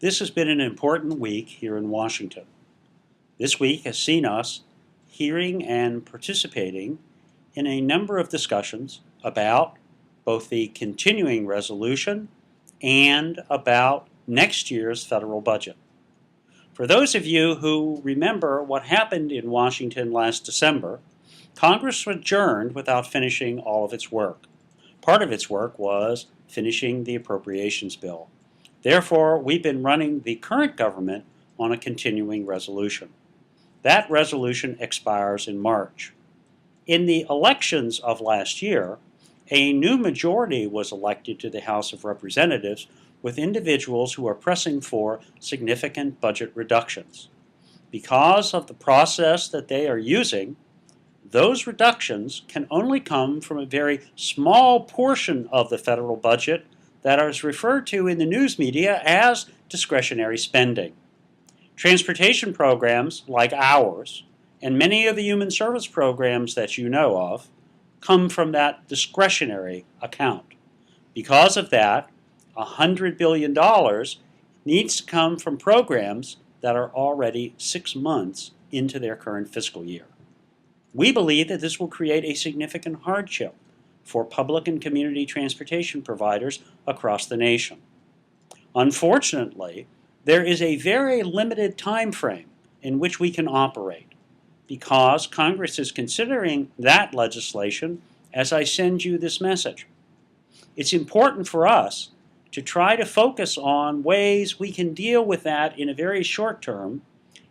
This has been an important week here in Washington. This week has seen us hearing and participating in a number of discussions about both the continuing resolution and about next year's federal budget. For those of you who remember what happened in Washington last December, Congress adjourned without finishing all of its work. Part of its work was finishing the appropriations bill. Therefore, we've been running the current government on a continuing resolution. That resolution expires in March. In the elections of last year, a new majority was elected to the House of Representatives with individuals who are pressing for significant budget reductions. Because of the process that they are using, those reductions can only come from a very small portion of the federal budget that is referred to in the news media as discretionary spending. Transportation programs like ours, and many of the human service programs that you know of, come from that discretionary account. Because of that, $100 billion needs to come from programs that are already 6 months into their current fiscal year. We believe that this will create a significant hardship for public and community transportation providers across the nation. Unfortunately, there is a very limited time frame in which we can operate because Congress is considering that legislation as I send you this message. It's important for us to try to focus on ways we can deal with that in a very short term,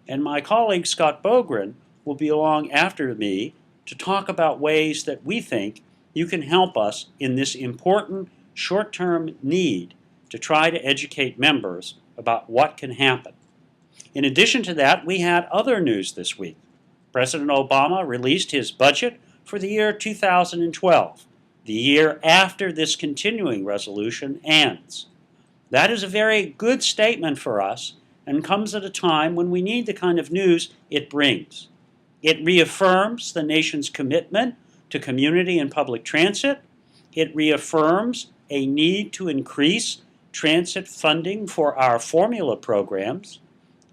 and my colleague Scott Bogren will be along after me to talk about ways that we think you can help us in this important short-term need to try to educate members about what can happen. In addition to that, we had other news this week. President Obama released his budget for the year 2012. The year after this continuing resolution ends. That is a very good statement for us and comes at a time when we need the kind of news it brings. It reaffirms the nation's commitment to community and public transit. It reaffirms a need to increase transit funding for our formula programs.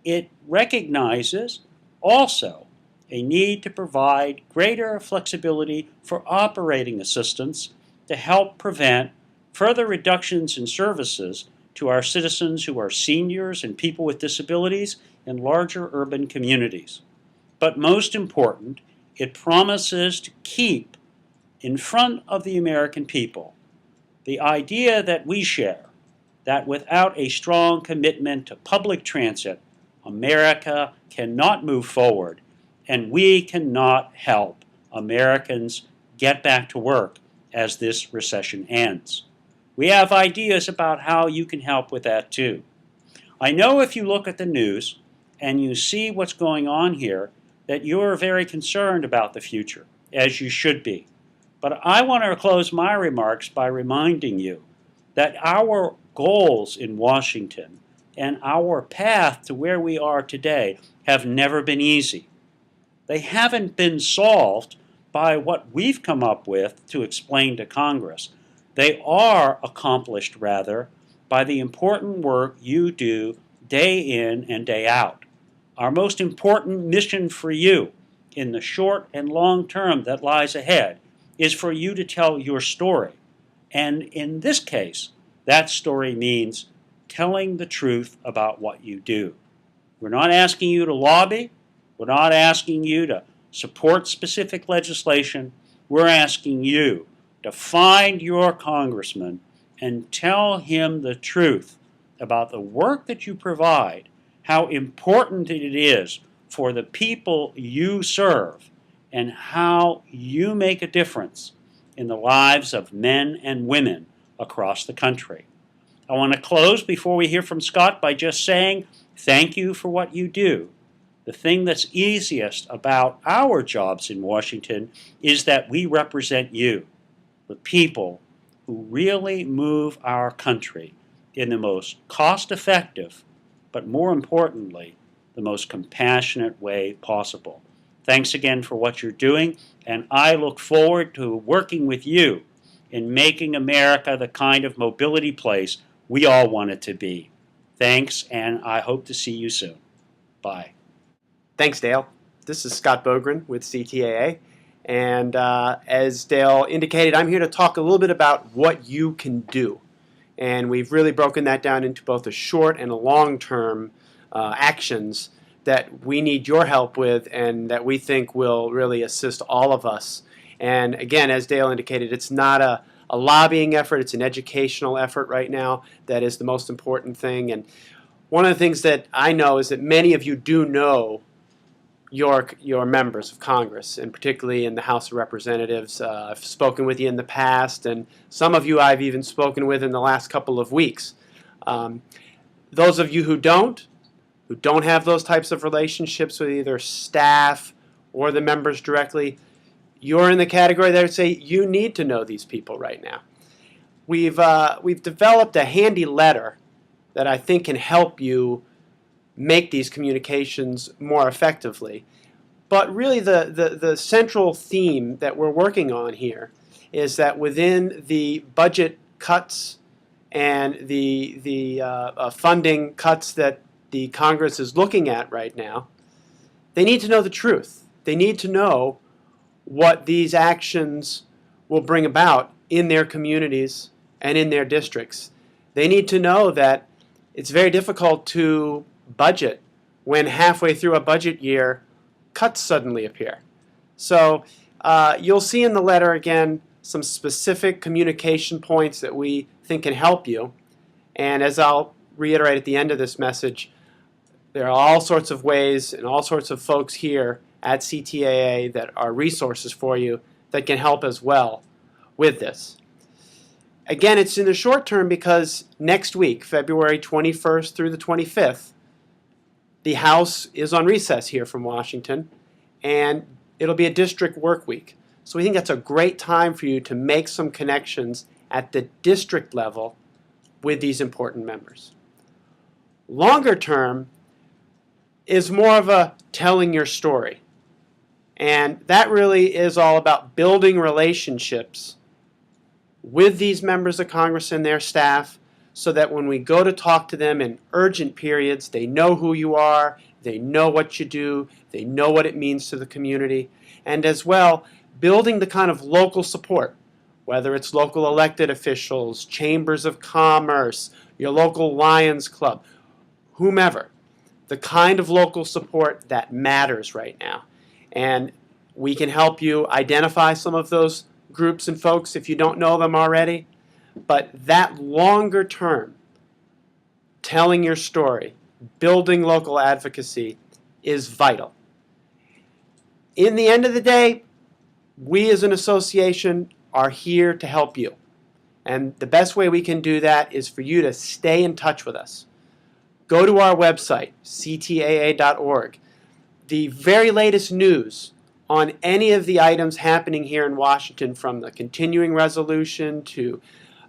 It recognizes also a need to provide greater flexibility for operating assistance to help prevent further reductions in services to our citizens who are seniors and people with disabilities in larger urban communities. But most important, it promises to keep in front of the American people the idea that we share, that without a strong commitment to public transit, America cannot move forward, and we cannot help Americans get back to work as this recession ends. We have ideas about how you can help with that too. I know if you look at the news and you see what's going on here that you're very concerned about the future, as you should be. But I want to close my remarks by reminding you that our goals in Washington and our path to where we are today have never been easy. They haven't been solved by what we've come up with to explain to Congress. They are accomplished, rather, by the important work you do day in and day out. Our most important mission for you in the short and long term that lies ahead is for you to tell your story. And in this case, that story means telling the truth about what you do. We're not asking you to lobby. We're not asking you to support specific legislation. We're asking you to find your congressman and tell him the truth about the work that you provide, how important it is for the people you serve, and how you make a difference in the lives of men and women across the country. I want to close before we hear from Scott by just saying thank you for what you do. The thing that's easiest about our jobs in Washington is that we represent you, the people who really move our country in the most cost-effective, but more importantly, the most compassionate way possible. Thanks again for what you're doing, and I look forward to working with you in making America the kind of mobility place we all want it to be. Thanks, and I hope to see you soon. Bye. Thanks, Dale. This is Scott Bogren with CTAA. And as Dale indicated, I'm here to talk a little bit about what you can do. And we've really broken that down into both a short and a long-term actions that we need your help with and that we think will really assist all of us. And again, as Dale indicated, it's not a lobbying effort, it's an educational effort right now that is the most important thing. And one of the things that I know is that many of you do know your members of Congress, and particularly in the House of Representatives. I've spoken with you in the past, and some of you I've even spoken with in the last couple of weeks. Those of you who don't have those types of relationships with either staff or the members directly, you're in the category that would say you need to know these people right now. We've developed a handy letter that I think can help you make these communications more effectively. But really the central theme that we're working on here is that within the budget cuts and the funding cuts that the Congress is looking at right now, they need to know the truth. They need to know what these actions will bring about in their communities and in their districts. They need to know that it's very difficult to budget when halfway through a budget year cuts suddenly appear. So you'll see in the letter again some specific communication points that we think can help you. And as I'll reiterate at the end of this message, there are all sorts of ways and all sorts of folks here at CTAA that are resources for you that can help as well with this. Again, it's in the short term because next week, February 21st through the 25th, the House is on recess here from Washington, and it'll be a district work week. So we think that's a great time for you to make some connections at the district level with these important members. Longer term is more of a telling your story. And that really is all about building relationships with these members of Congress and their staff so that when we go to talk to them in urgent periods, they know who you are, they know what you do, they know what it means to the community, and as well, building the kind of local support, whether it's local elected officials, chambers of commerce, your local Lions Club, whomever, the kind of local support that matters right now. And we can help you identify some of those groups and folks if you don't know them already. But that longer term, telling your story, building local advocacy is vital. In the end of the day, we as an association are here to help you. And the best way we can do that is for you to stay in touch with us. Go to our website, ctaa.org. The very latest news on any of the items happening here in Washington, from the continuing resolution to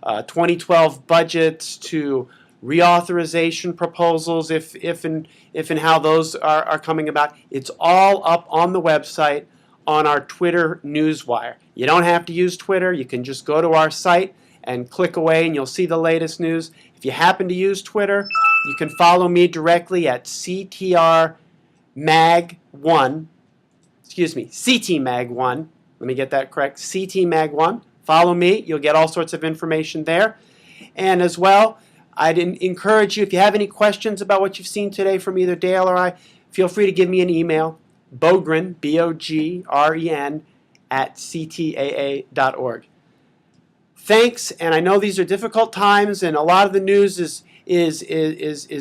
2012 budgets to reauthorization proposals, if and how those are coming about, it's all up on the website on our Twitter newswire. You don't have to use Twitter. You can just go to our site and click away and you'll see the latest news. If you happen to use Twitter, you can follow me directly at CTRMag1, CTMag1. Let me get that correct, CTMag1. Follow me. You'll get all sorts of information there. And as well, I'd encourage you, if you have any questions about what you've seen today from either Dale or I, feel free to give me an email, Bogren, B-O-G-R-E-N, at ctaa.org. Thanks, and I know these are difficult times, and a lot of the news is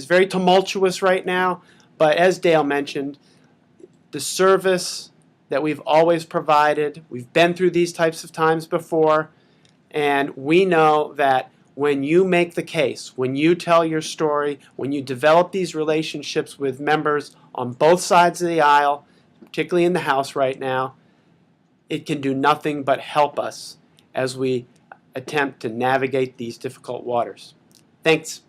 very tumultuous right now, but as Dale mentioned, the service that we've always provided, we've been through these types of times before, and we know that when you make the case, when you tell your story, when you develop these relationships with members on both sides of the aisle, particularly in the House right now, it can do nothing but help us as we attempt to navigate these difficult waters. Thanks.